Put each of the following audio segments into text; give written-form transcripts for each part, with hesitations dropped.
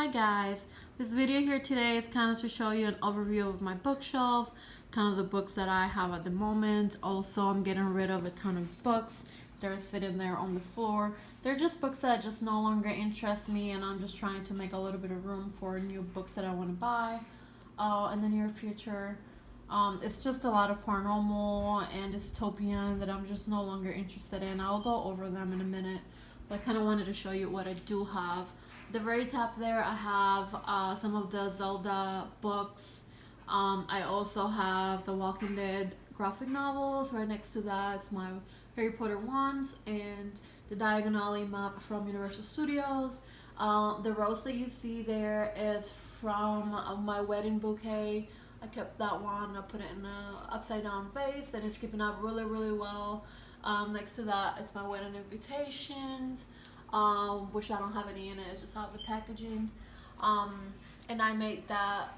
Hi guys, this video here today is kind of to show you an overview of my bookshelf, kind of the books that I have at the moment. Also, I'm getting rid of a ton of books that are sitting there on the floor. They're just books that just no longer interest me, and I'm just trying to make a little bit of room for new books that I want to buy in the near future. It's just a lot of paranormal and dystopian that I'm just no longer interested in. I'll go over them in a minute, but I kind of wanted to show you what I do have. The very top there, I have some of the Zelda books. I also have the Walking Dead graphic novels. Right next to that, it's my Harry Potter ones and the Diagonally map from Universal Studios. The rose that you see there is from my wedding bouquet. I kept that one. I put it in an upside down vase, and it's keeping up really well. Next to that, it's my wedding invitations, which I don't have any in it. It's just have the packaging. And I made that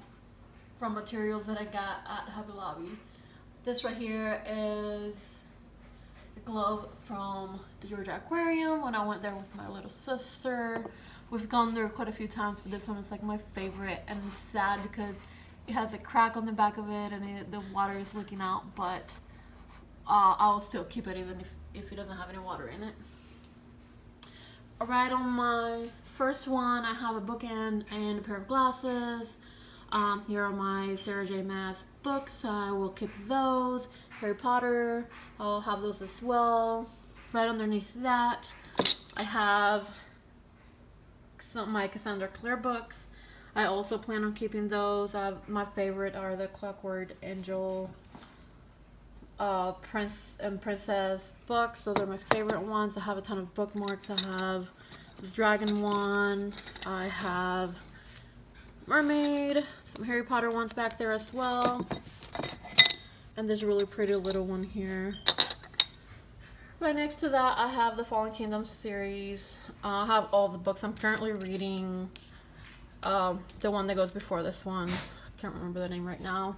from materials that I got at Hobby Lobby. This right here is the glove from the Georgia Aquarium when I went there with my little sister. We've gone there quite a few times, but this one is like my favorite, and it's sad because it has a crack on the back of it and the water is leaking out, but I'll still keep it even if it doesn't have any water in it. Alright, on my first one, I have a bookend and a pair of glasses. Here are my Sarah J. Maas books. I will keep those. Harry Potter, I'll have those as well. Right underneath that, I have some of my Cassandra Clare books. I also plan on keeping those. My favorite are the Clockwork Angel Prince and Princess books. Those are my favorite ones. I have a ton of bookmarks. I have this dragon one. I have mermaid, some Harry Potter ones back there as well. And there's a really pretty little one here. Right next to that, I have the Fallen Kingdom series. I have all the books. I'm currently reading the one that goes before this one. I can't remember the name right now.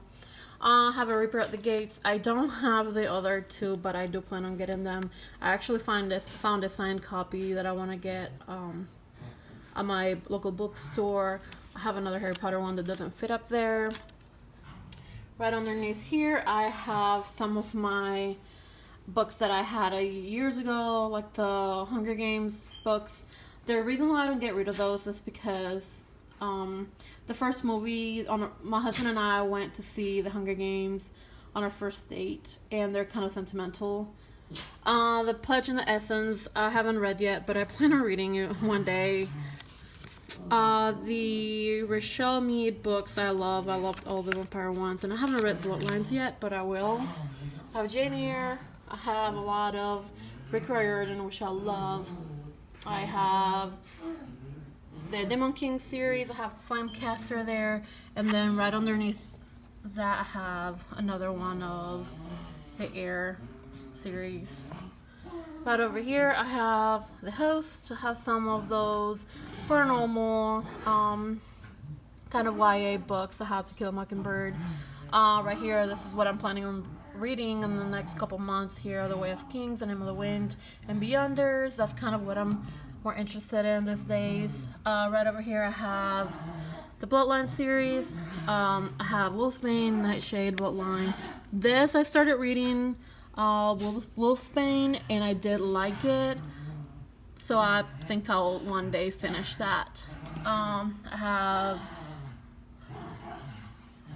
I have a Reaper at the Gates. I don't have the other two, but I do plan on getting them. I actually found a signed copy that I want to get at my local bookstore. I have another Harry Potter one that doesn't fit up there. Right underneath here, I have some of my books that I had years ago, like the Hunger Games books. The reason why I don't get rid of those is because the first movie, my husband and I went to see the Hunger Games on our first date, and they're kind of sentimental. The Pledge and the Essence, I haven't read yet, but I plan on reading it one day. The Rochelle Mead books I loved all the vampire ones, and I haven't read Bloodlines yet, but I will. I have Jane Eyre. I have a lot of Rick Riordan, which I love. I have the Demon King series. I have Flamecaster there, and then right underneath that I have another one of the Air series. Right over here I have the Host. I have some of those paranormal kind of YA books. I have To Kill a Mockingbird. Right here, this is what I'm planning on reading in the next couple months. Here are The Way of Kings, The Name of the Wind, and Beyonders. That's kind of what I'm more interested in these days. Right over here I have the Bloodline series. I have Wolfsbane, Nightshade, Bloodline. This I started reading Wolfsbane, and I did like it, so I think I'll one day finish that. I have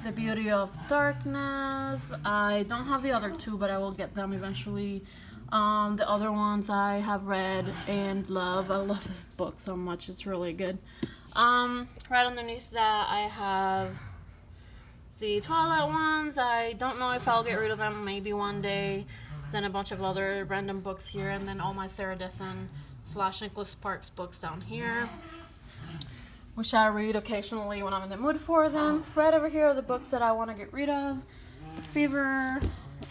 The Beauty of Darkness. I don't have the other two, but I will get them eventually. The other ones I have read and love. I love this book so much. It's really good. Right underneath that I have the Twilight ones. I don't know if I'll get rid of them, maybe one day. Then a bunch of other random books here, and then all my Sarah Dessen / Nicholas Sparks books down here, which I read occasionally when I'm in the mood for them. Right over here are the books that I want to get rid of. Fever,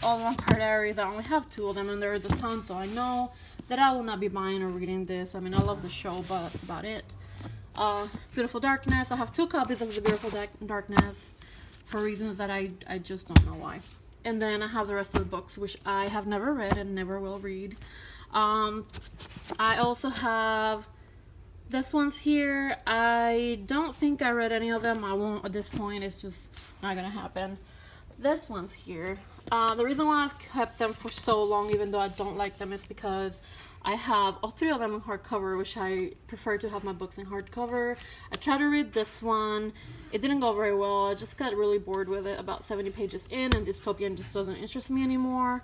all the Vampire Diaries. I only have 2 of them, and there's a ton, so I know that I will not be buying or reading this. I mean, I love the show, but that's about it. Beautiful Darkness. I have 2 copies of the Beautiful Darkness for reasons that I just don't know why. And then I have the rest of the books, which I have never read and never will read. I also have This one's here. I don't think I read any of them. I won't at this point. It's just not gonna happen. This one's here. The reason why I've kept them for so long, even though I don't like them, is because I have all three of them in hardcover, which I prefer to have my books in hardcover. I tried to read this one. It didn't go very well. I just got really bored with it about 70 pages in, and dystopian just doesn't interest me anymore.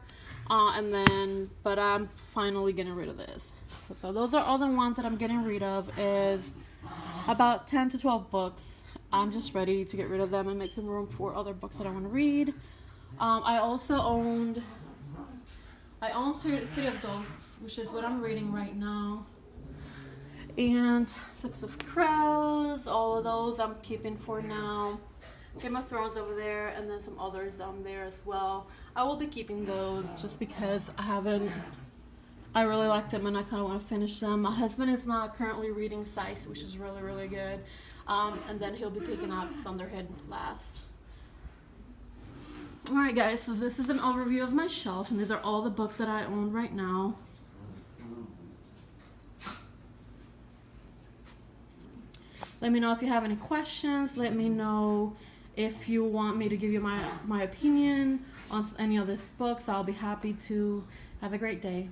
But I'm finally getting rid of this. So those are all the ones that I'm getting rid of, is about 10 to 12 books. I'm just ready to get rid of them and make some room for other books that I want to read. I also owned City of Ghosts, which is what I'm reading right now. And Six of Crows, all of those I'm keeping for now. Game of Thrones over there, and then some others down there as well. I will be keeping those just because I really like them and I kind of want to finish them. My husband is not currently reading Scythe, which is really, really good. And then he'll be picking up Thunderhead last. Alright guys, so this is an overview of my shelf, and these are all the books that I own right now. Let me know if you have any questions. Let me know if you want me to give you my opinion on any of these books. I'll be happy to. Have a great day.